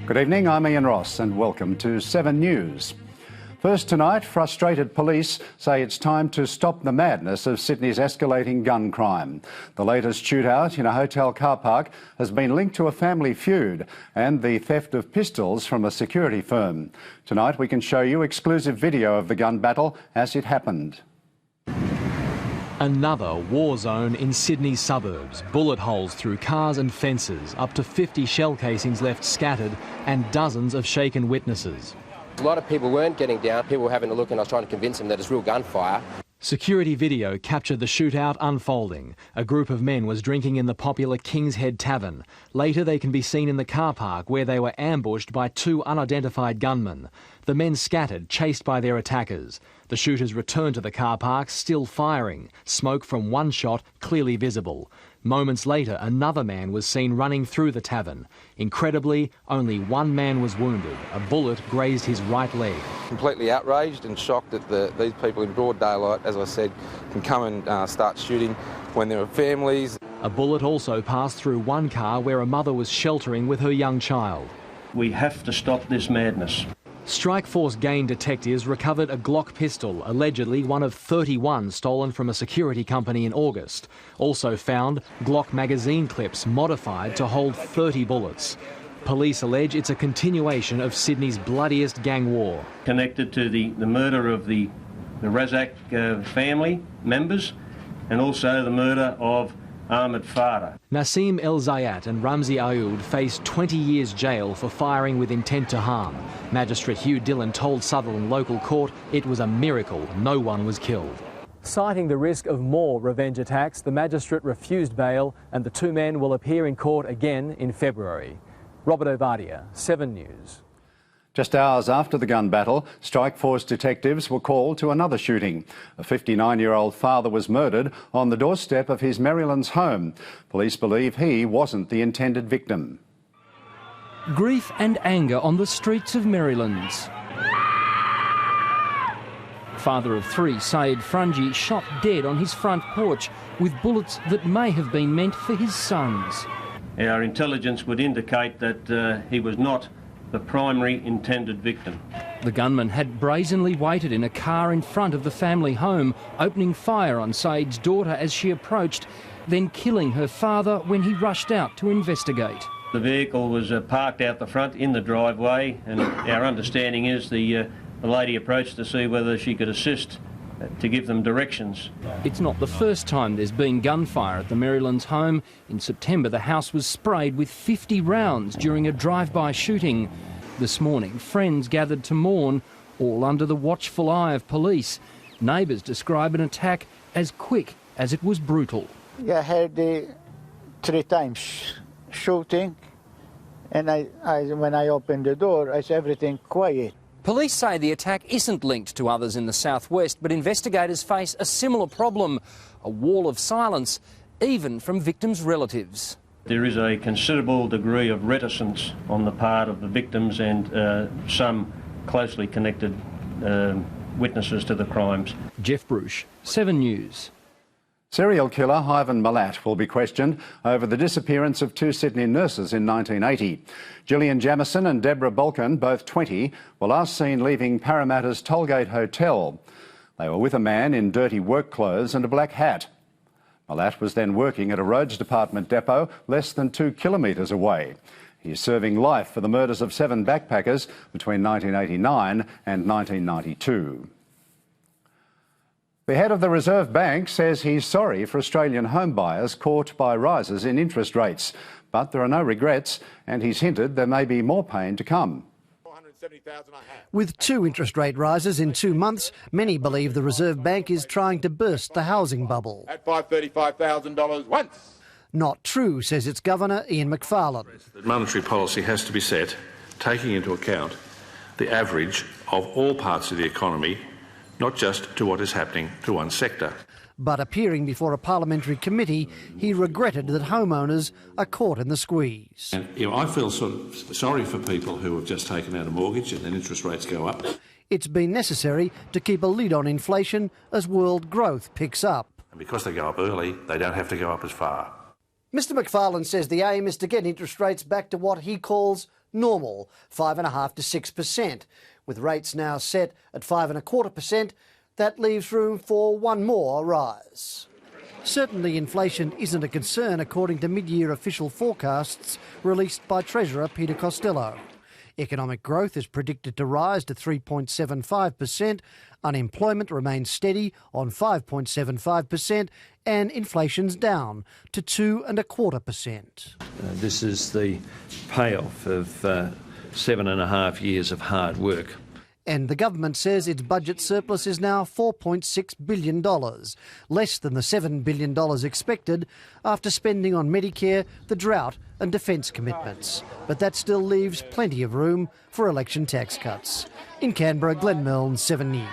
Good evening, I'm Ian Ross and welcome to 7 News. First tonight, frustrated police say it's time to stop the madness of Sydney's escalating gun crime. The latest shootout in a hotel car park has been linked to a family feud and the theft of pistols from a security firm. Tonight we can show you exclusive video of the gun battle as it happened. Another war zone in Sydney's suburbs. Bullet holes through cars and fences, up to 50 shell casings left scattered and dozens of shaken witnesses. A lot of people weren't getting down. People were having a look and I was trying to convince them that it's real gunfire. Security video captured the shootout unfolding. A group of men was drinking in the popular King's Head Tavern. Later they can be seen in the car park where they were ambushed by 2 unidentified gunmen. The men scattered, chased by their attackers. The shooters returned to the car park, still firing. Smoke from one shot clearly visible. Moments later, another man was seen running through the tavern. Incredibly, only one man was wounded. A bullet grazed his right leg. Completely outraged and shocked that these people in broad daylight, as I said, can come and start shooting when there are families. A bullet also passed through one car where a mother was sheltering with her young child. We have to stop this madness. Strikeforce Gain detectives recovered a Glock pistol, allegedly one of 31 stolen from a security company in August. Also found Glock magazine clips modified to hold 30 bullets. Police allege it's a continuation of Sydney's bloodiest gang war. Connected to the murder of the Razak family members and also the murder of Ahmed Farah. Nassim El Zayat and Ramzi Aoud faced 20 years jail for firing with intent to harm. Magistrate Hugh Dillon told Sutherland local court it was a miracle no one was killed. Citing the risk of more revenge attacks, the magistrate refused bail and the 2 men will appear in court again in February. Robert Ovadia, 7 News. Just hours after the gun battle, Strikeforce detectives were called to another shooting. A 59-year-old father was murdered on the doorstep of his Merrylands home. Police believe he wasn't the intended victim. Grief and anger on the streets of Merrylands. Father of 3, Saeed Franji, shot dead on his front porch with bullets that may have been meant for his sons. Our intelligence would indicate that he was not the primary intended victim. The gunman had brazenly waited in a car in front of the family home, opening fire on Saeed's daughter as she approached, then killing her father when he rushed out to investigate. The vehicle was parked out the front in the driveway, and our understanding is the lady approached to see whether she could assist to give them directions. It's not the first time there's been gunfire at the Merrylands home. In September, the house was sprayed with 50 rounds during a drive-by shooting. This morning, friends gathered to mourn, all under the watchful eye of police. Neighbours describe an attack as quick as it was brutal. I heard 3 times shooting, and when I opened the door, I saw everything quiet. Police say the attack isn't linked to others in the southwest, but investigators face a similar problem, a wall of silence, even from victims' relatives. There is a considerable degree of reticence on the part of the victims and some closely connected witnesses to the crimes. Jeff Bruce, 7 News. Serial killer Ivan Milat will be questioned over the disappearance of 2 Sydney nurses in 1980. Gillian Jamieson and Deborah Balkan, both 20, were last seen leaving Parramatta's Tollgate Hotel. They were with a man in dirty work clothes and a black hat. Milat was then working at a roads department depot less than 2 kilometres away. He's serving life for the murders of 7 backpackers between 1989 and 1992. The head of the Reserve Bank says he's sorry for Australian home buyers caught by rises in interest rates. But there are no regrets, and he's hinted there may be more pain to come. With 2 interest rate rises in 2 months, many believe the Reserve Bank is trying to burst the housing bubble. At $535,000 once. Not true, says its governor, Ian Macfarlane. Monetary policy has to be set taking into account the average of all parts of the economy, not just to what is happening to one sector. But appearing before a parliamentary committee, he regretted that homeowners are caught in the squeeze. And I feel sort of sorry for people who have just taken out a mortgage and then interest rates go up. It's been necessary to keep a lid on inflation as world growth picks up. And because they go up early, they don't have to go up as far. Mr Macfarlane says the aim is to get interest rates back to what he calls normal, 5.5% to 6%. With rates now set at 5.25%, that leaves room for one more rise. Certainly inflation isn't a concern according to mid-year official forecasts released by Treasurer Peter Costello. Economic growth is predicted to rise to 3.75%, unemployment remains steady on 5.75%, and inflation's down to 2.25%. This is the payoff of 7.5 years of hard work. And the government says its budget surplus is now $4.6 billion, less than the $7 billion expected after spending on Medicare, the drought and defence commitments. But that still leaves plenty of room for election tax cuts. In Canberra, Glenn Milne, 7 News.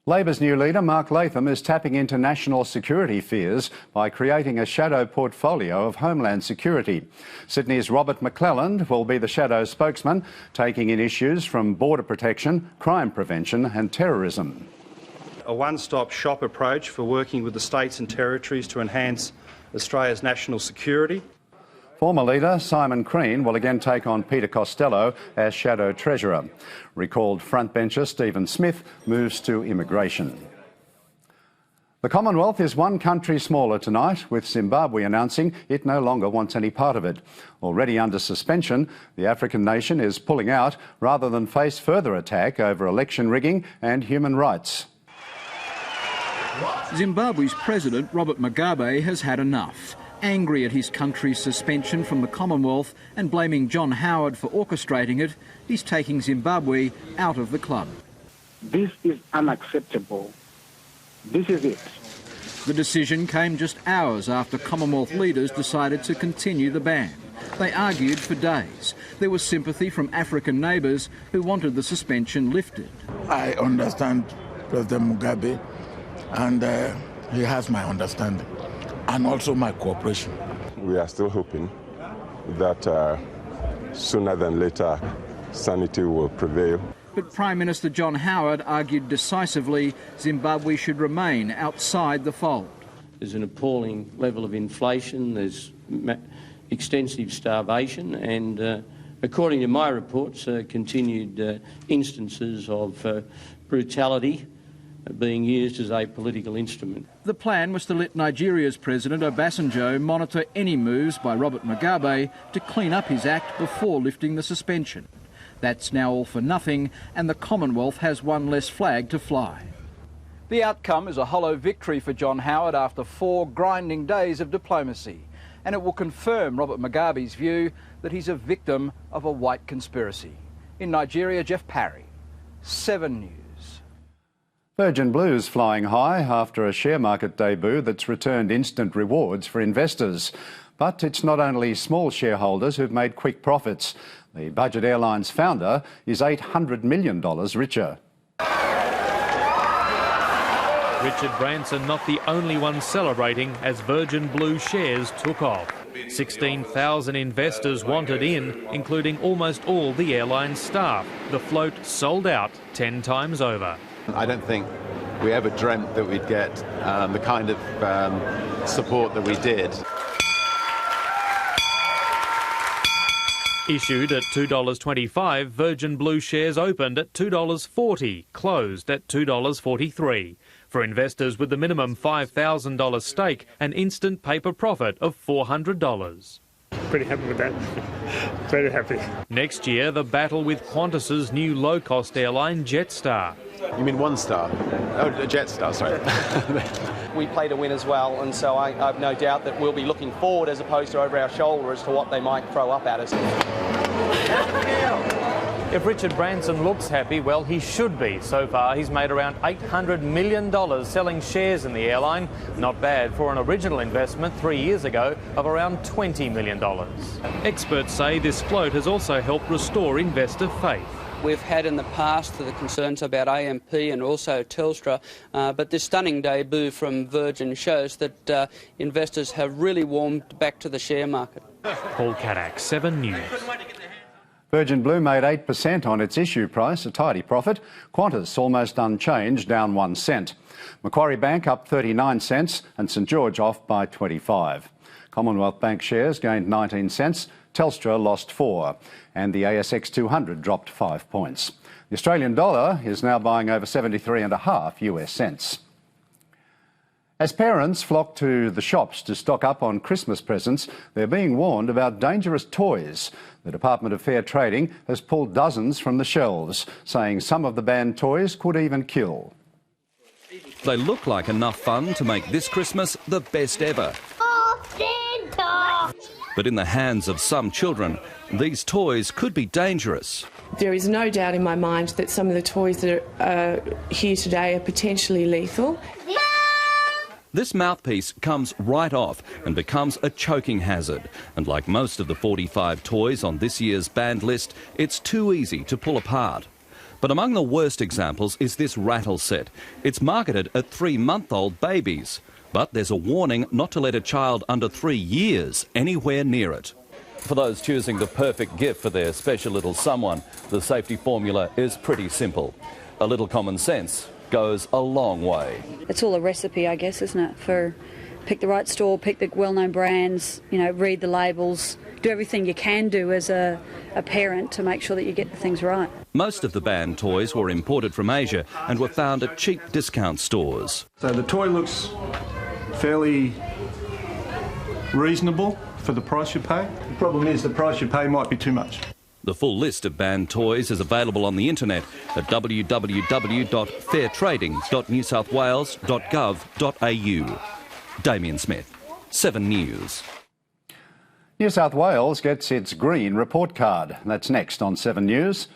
Labor's new leader, Mark Latham, is tapping into national security fears by creating a shadow portfolio of Homeland Security. Sydney's Robert McClelland will be the shadow spokesman, taking in issues from border protection, crime prevention and terrorism. A one-stop shop approach for working with the states and territories to enhance Australia's national security. Former leader Simon Crean will again take on Peter Costello as Shadow Treasurer. Recalled frontbencher Stephen Smith moves to immigration. The Commonwealth is one country smaller tonight, with Zimbabwe announcing it no longer wants any part of it. Already under suspension, the African nation is pulling out rather than face further attack over election rigging and human rights. Zimbabwe's President Robert Mugabe has had enough. Angry at his country's suspension from the Commonwealth and blaming John Howard for orchestrating it, he's taking Zimbabwe out of the club. This is unacceptable. This is it. The decision came just hours after Commonwealth leaders decided to continue the ban. They argued for days. There was sympathy from African neighbours who wanted the suspension lifted. I understand President Mugabe, and he has my understanding, and also my cooperation. We are still hoping that sooner than later sanity will prevail. But Prime Minister John Howard argued decisively Zimbabwe should remain outside the fold. There's an appalling level of inflation, there's extensive starvation and, according to my reports, continued instances of brutality being used as a political instrument. The plan was to let Nigeria's President Obasanjo monitor any moves by Robert Mugabe to clean up his act before lifting the suspension. That's now all for nothing, and the Commonwealth has one less flag to fly. The outcome is a hollow victory for John Howard after 4 grinding days of diplomacy, and it will confirm Robert Mugabe's view that he's a victim of a white conspiracy. In Nigeria, Jeff Parry, 7 News. Virgin Blue's flying high after a share market debut that's returned instant rewards for investors. But it's not only small shareholders who've made quick profits. The Budget Airlines founder is $800 million richer. Richard Branson not the only one celebrating as Virgin Blue shares took off. 16,000 investors wanted in, including almost all the airline staff. The float sold out 10 times over. I don't think we ever dreamt that we'd get the kind of support that we did. Issued at $2.25, Virgin Blue shares opened at $2.40, closed at $2.43. For investors with the minimum $5,000 stake, an instant paper profit of $400. Pretty happy with that. Very happy. Next year, the battle with Qantas's new low-cost airline, Jetstar. You mean One Star? Oh, Jetstar, sorry. We play to win as well, and so I have no doubt that we'll be looking forward as opposed to over our shoulder as to what they might throw up at us. If Richard Branson looks happy, well, he should be. So far, he's made around $800 million selling shares in the airline. Not bad for an original investment 3 years ago of around $20 million. Experts say this float has also helped restore investor faith. We've had in the past the concerns about AMP and also Telstra, but this stunning debut from Virgin shows that investors have really warmed back to the share market. Paul Caddick, 7 News. Virgin Blue made 8% on its issue price, a tidy profit. Qantas almost unchanged, down 1 cent. Macquarie Bank up 39 cents and St George off by 25. Commonwealth Bank shares gained 19 cents, Telstra lost 4, and the ASX 200 dropped 5 points. The Australian dollar is now buying over 73.5 US cents. As parents flock to the shops to stock up on Christmas presents, they're being warned about dangerous toys. The Department of Fair Trading has pulled dozens from the shelves, saying some of the banned toys could even kill. They look like enough fun to make this Christmas the best ever. Oh, Santa! But in the hands of some children, these toys could be dangerous. There is no doubt in my mind that some of the toys that are here today are potentially lethal. This mouthpiece comes right off and becomes a choking hazard. And like most of the 45 toys on this year's banned list, it's too easy to pull apart. But among the worst examples is this rattle set. It's marketed at 3-month-old babies. But there's a warning not to let a child under 3 years anywhere near it. For those choosing the perfect gift for their special little someone, the safety formula is pretty simple. A little common sense goes a long way. It's all a recipe, I guess, isn't it? For pick the right store, pick the well-known brands, read the labels, do everything you can do as a parent to make sure that you get the things right. Most of the banned toys were imported from Asia and were found at cheap discount stores. So the toy looks fairly reasonable for the price you pay. The problem is the price you pay might be too much. The full list of banned toys is available on the internet at www.fairtrading.newsouthwales.gov.au. Damien Smith, 7 News. New South Wales gets its green report card. That's next on 7 News.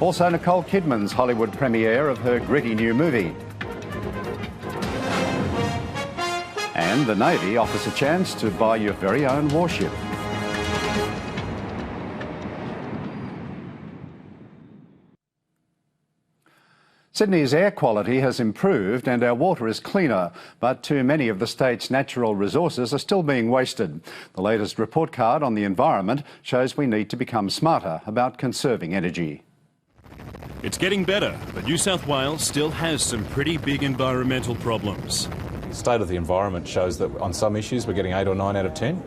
Also, Nicole Kidman's Hollywood premiere of her gritty new movie. And the Navy offers a chance to buy your very own warship. Sydney's air quality has improved and our water is cleaner, but too many of the state's natural resources are still being wasted. The latest report card on the environment shows we need to become smarter about conserving energy. It's getting better, but New South Wales still has some pretty big environmental problems. The state of the environment shows that on some issues we're getting 8 or 9 out of 10.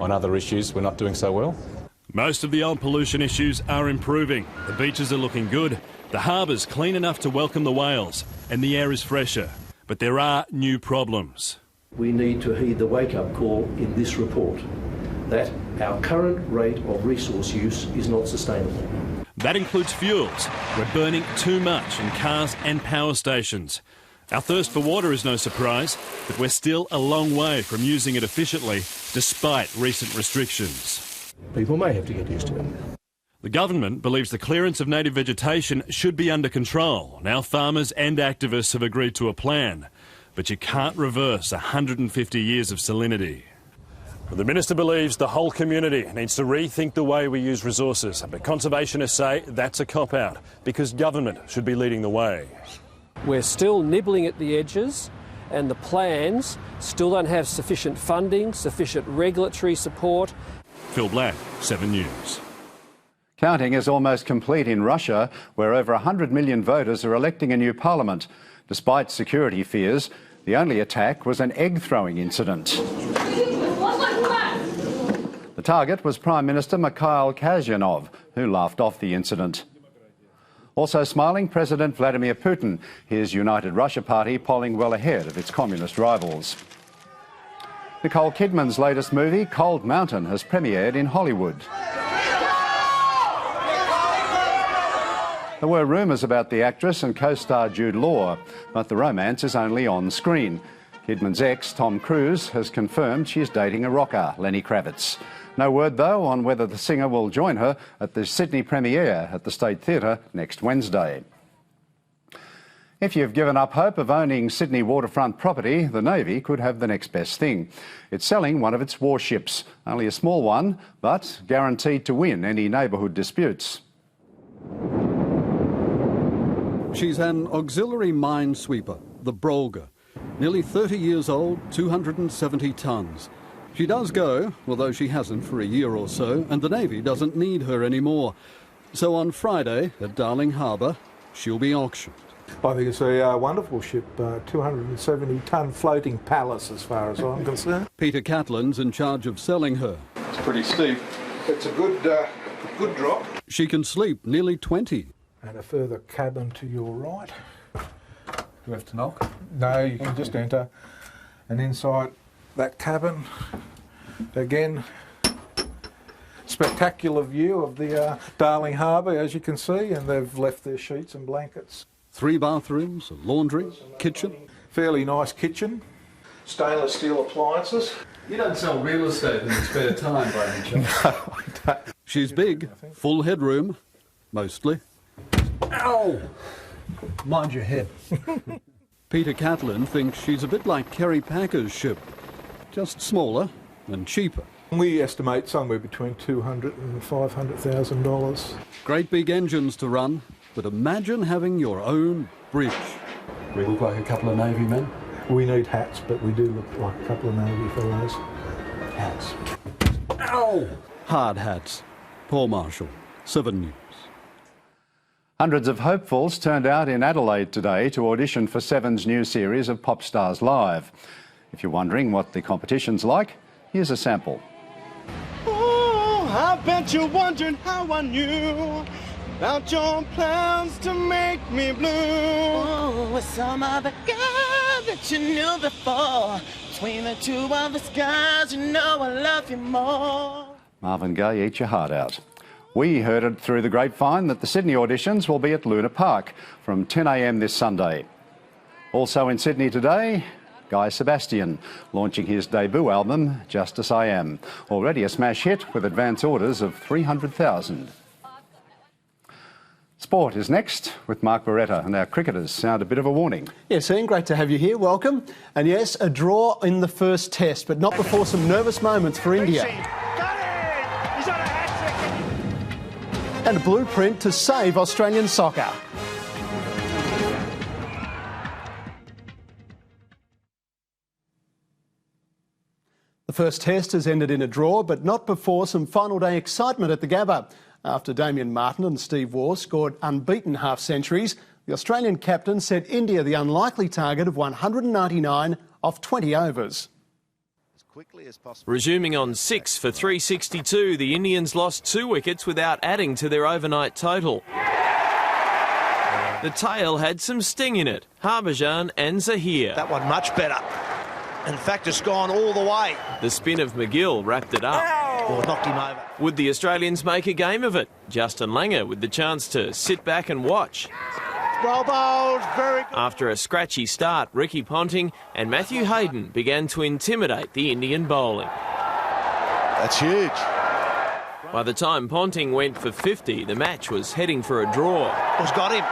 On other issues we're not doing so well. Most of the old pollution issues are improving. The beaches are looking good, the harbour's clean enough to welcome the whales, and the air is fresher. But there are new problems. We need to heed the wake-up call in this report that our current rate of resource use is not sustainable. That includes fuels. We're burning too much in cars and power stations. Our thirst for water is no surprise, but we're still a long way from using it efficiently, despite recent restrictions. People may have to get used to it. The government believes the clearance of native vegetation should be under control. Now farmers and activists have agreed to a plan. But you can't reverse 150 years of salinity. The Minister believes the whole community needs to rethink the way we use resources. But conservationists say that's a cop-out because government should be leading the way. We're still nibbling at the edges and the plans still don't have sufficient funding, sufficient regulatory support. Phil Black, 7 News. Counting is almost complete in Russia, where over 100 million voters are electing a new parliament. Despite security fears, the only attack was an egg-throwing incident. The target was Prime Minister Mikhail Kazyanov, who laughed off the incident. Also smiling, President Vladimir Putin, his United Russia Party polling well ahead of its communist rivals. Nicole Kidman's latest movie, Cold Mountain, has premiered in Hollywood. There were rumours about the actress and co-star Jude Law, but the romance is only on screen. Kidman's ex, Tom Cruise, has confirmed she's dating a rocker, Lenny Kravitz. No word, though, on whether the singer will join her at the Sydney premiere at the State Theatre next Wednesday. If you've given up hope of owning Sydney waterfront property, the Navy could have the next best thing. It's selling one of its warships, only a small one, but guaranteed to win any neighbourhood disputes. She's an auxiliary minesweeper, the Brolga. Nearly 30 years old, 270 tonnes. She does go, although she hasn't for a year or so, and the Navy doesn't need her anymore. So on Friday, at Darling Harbour, she'll be auctioned. I think it's a wonderful ship, 270-tonne floating palace as far as I'm concerned. Peter Catlin's in charge of selling her. It's pretty steep. It's a good drop. She can sleep nearly 20. And a further cabin to your right. Do you have to knock? No, you can just enter. And inside that cabin, again, spectacular view of the Darling Harbour, as you can see, and they've left their sheets and blankets. 3 bathrooms, a laundry, kitchen. Fairly nice kitchen. Stainless steel appliances. You don't sell real estate in your spare time, by any chance? No, I don't. She's big, full headroom, mostly. Ow! Mind your head. Peter Catlin thinks she's a bit like Kerry Packer's ship, just smaller and cheaper. We estimate somewhere between $200,000 and $500,000. Great big engines to run, but imagine having your own bridge. We look like a couple of Navy men. We need hats, but we do look like a couple of Navy fellows. Hats. Ow! Hard hats. Paul Marshall, 7 News. Hundreds of hopefuls turned out in Adelaide today to audition for Seven's new series of Pop Stars Live. If you're wondering what the competition's like, here's a sample. Oh, I bet you're wondering how I knew about your plans to make me blue. Oh, with some other guy that you knew before. Between the two of us guys, you know I love you more. Marvin Gaye, eat your heart out. We heard it through the grapevine that the Sydney auditions will be at Luna Park from 10 a.m. this Sunday. Also in Sydney today, Guy Sebastian launching his debut album, Just As I Am. Already a smash hit with advance orders of 300,000. Sport is next with Mark Beretta, and our cricketers sound a bit of a warning. Yes, Ian, great to have you here. Welcome. And yes, a draw in the first test, but not before some nervous moments for India. And a blueprint to save Australian soccer. The first test has ended in a draw, but not before some final day excitement at the Gabba. After Damien Martin and Steve Waugh scored unbeaten half-centuries, the Australian captain set India the unlikely target of 199 off 20 overs. Resuming on 6 for 362, the Indians lost 2 wickets without adding to their overnight total. The tail had some sting in it. Harbhajan and Zahir. That one much better. In fact, it's gone all the way. The spin of McGill wrapped it up. Or knocked him over. Would the Australians make a game of it? Justin Langer with the chance to sit back and watch. Well bowled, very good. After a scratchy start, Ricky Ponting and Matthew Hayden began to intimidate the Indian bowling. That's huge. By the time Ponting went for 50, the match was heading for a draw. Who's got him?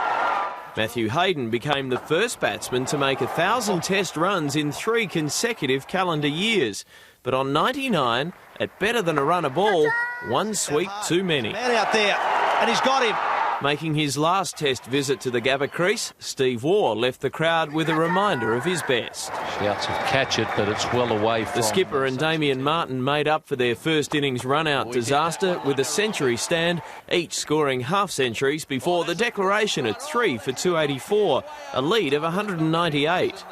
Matthew Hayden became the first batsman to make 1,000 test runs in 3 consecutive calendar years. But on 99, at better than a run a ball, 1 sweep too many. Man out there, and he's got him. Making his last test visit to the Gabba crease, Steve Waugh left the crowd with a reminder of his best. Shouts of catch it, but it's well away from... The skipper and Damien Martin made up for their first innings run-out disaster with a century stand, each scoring half-centuries before the declaration at 3 for 284, a lead of 198.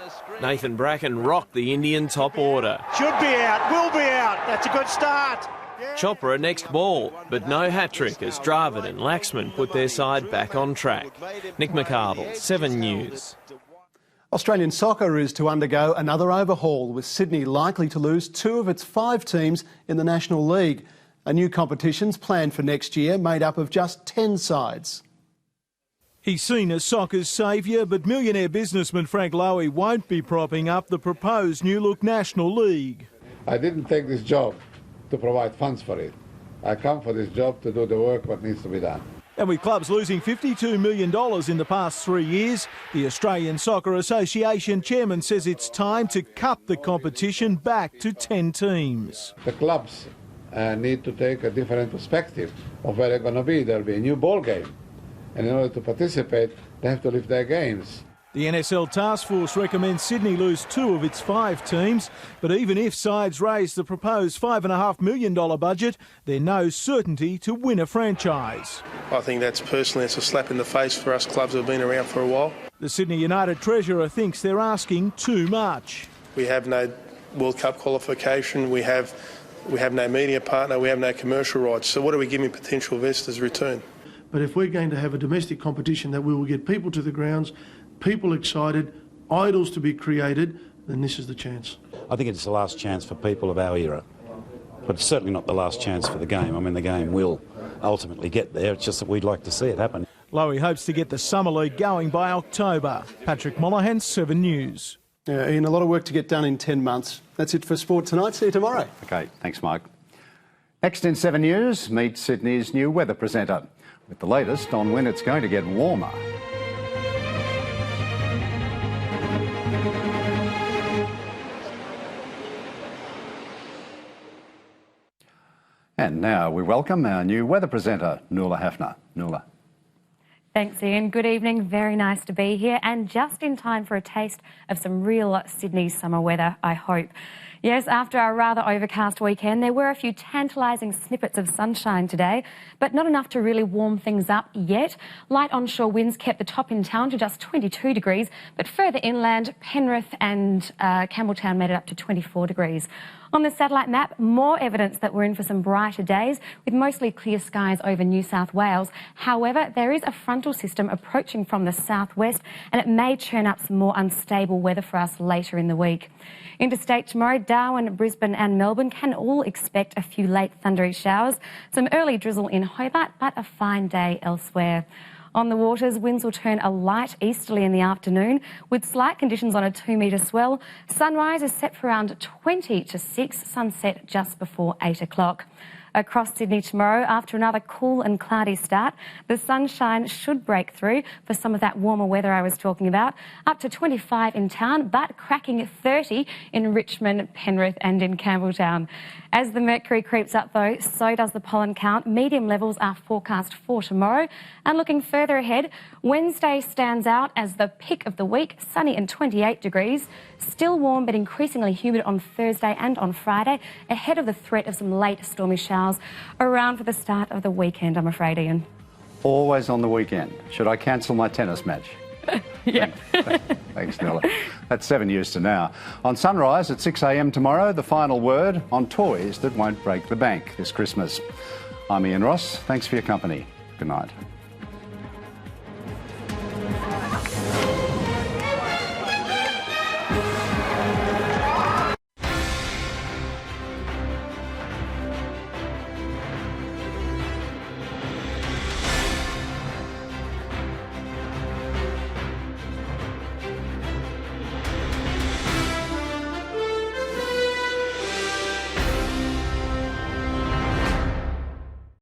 Nathan Bracken rocked the Indian top order. Should be out, will be out. That's a good start. Chopra next ball, but no hat-trick as Dravid and Laxman put their side back on track. Nick McArdle, 7 News. Australian soccer is to undergo another overhaul, with Sydney likely to lose 2 of its 5 teams in the National League. A new competition's planned for next year, made up of just 10 sides. He's seen as soccer's saviour, but millionaire businessman Frank Lowy won't be propping up the proposed New Look National League. I didn't take this job to provide funds for it. I come for this job to do the work what needs to be done. And with clubs losing $52 million in the past 3 years, the Australian Soccer Association chairman says it's time to cut the competition back to 10 teams. The clubs need to take a different perspective of where they're going to be. There'll be a new ball game. And in order to participate, they have to lift their games. The NSL Task Force recommends Sydney lose 2 of its 5 teams, but even if sides raise the proposed $5.5 million budget, there's no certainty to win a franchise. I think it's a slap in the face for us clubs that have been around for a while. The Sydney United treasurer thinks they're asking too much. We have no World Cup qualification, we have no media partner, we have no commercial rights. So what are we giving potential investors return? But if we're going to have a domestic competition that we will get people to the grounds, people excited, idols to be created, then this is the chance. I think it's the last chance for people of our era, but it's certainly not the last chance for the game. I mean, the game will ultimately get there, it's just that we'd like to see it happen. Lowy hopes to get the Summer League going by October. Patrick Mollahan, 7 News. Yeah, Ian, a lot of work to get done in 10 months. That's it for Sport Tonight. See you tomorrow. OK, thanks, Mike. Next in 7 News, meet Sydney's new weather presenter with the latest on when it's going to get warmer. And now we welcome our new weather presenter, Nuala Hafner. Nuala. Thanks, Ian. Good evening. Very nice to be here and just in time for a taste of some real Sydney summer weather, I hope. Yes, after a rather overcast weekend, there were a few tantalising snippets of sunshine today, but not enough to really warm things up yet. Light onshore winds kept the top in town to just 22 degrees, but further inland, Penrith and Campbelltown made it up to 24 degrees. On the satellite map, more evidence that we're in for some brighter days with mostly clear skies over New South Wales. However, there is a frontal system approaching from the southwest and it may churn up some more unstable weather for us later in the week. Interstate tomorrow, Darwin, Brisbane and Melbourne can all expect a few late thundery showers. Some early drizzle in Hobart, but a fine day elsewhere. On the waters, winds will turn a light easterly in the afternoon with slight conditions on a 2-metre swell. Sunrise is set for around 20 to 6, sunset just before 8 o'clock. Across Sydney tomorrow, after another cool and cloudy start, the sunshine should break through for some of that warmer weather I was talking about. Up to 25 in town, but cracking 30 in Richmond, Penrith and in Campbelltown. As the mercury creeps up though, so does the pollen count. Medium levels are forecast for tomorrow. And looking further ahead, Wednesday stands out as the pick of the week, sunny and 28 degrees. Still warm but increasingly humid on Thursday and on Friday, ahead of the threat of some late stormy showers around for the start of the weekend, I'm afraid, Ian. Always on the weekend. Should I cancel my tennis match? Yeah. Thanks, Nuala. That's 7 News to now. On Sunrise at 6 a.m. tomorrow, the final word on toys that won't break the bank this Christmas. I'm Ian Ross. Thanks for your company. Good night.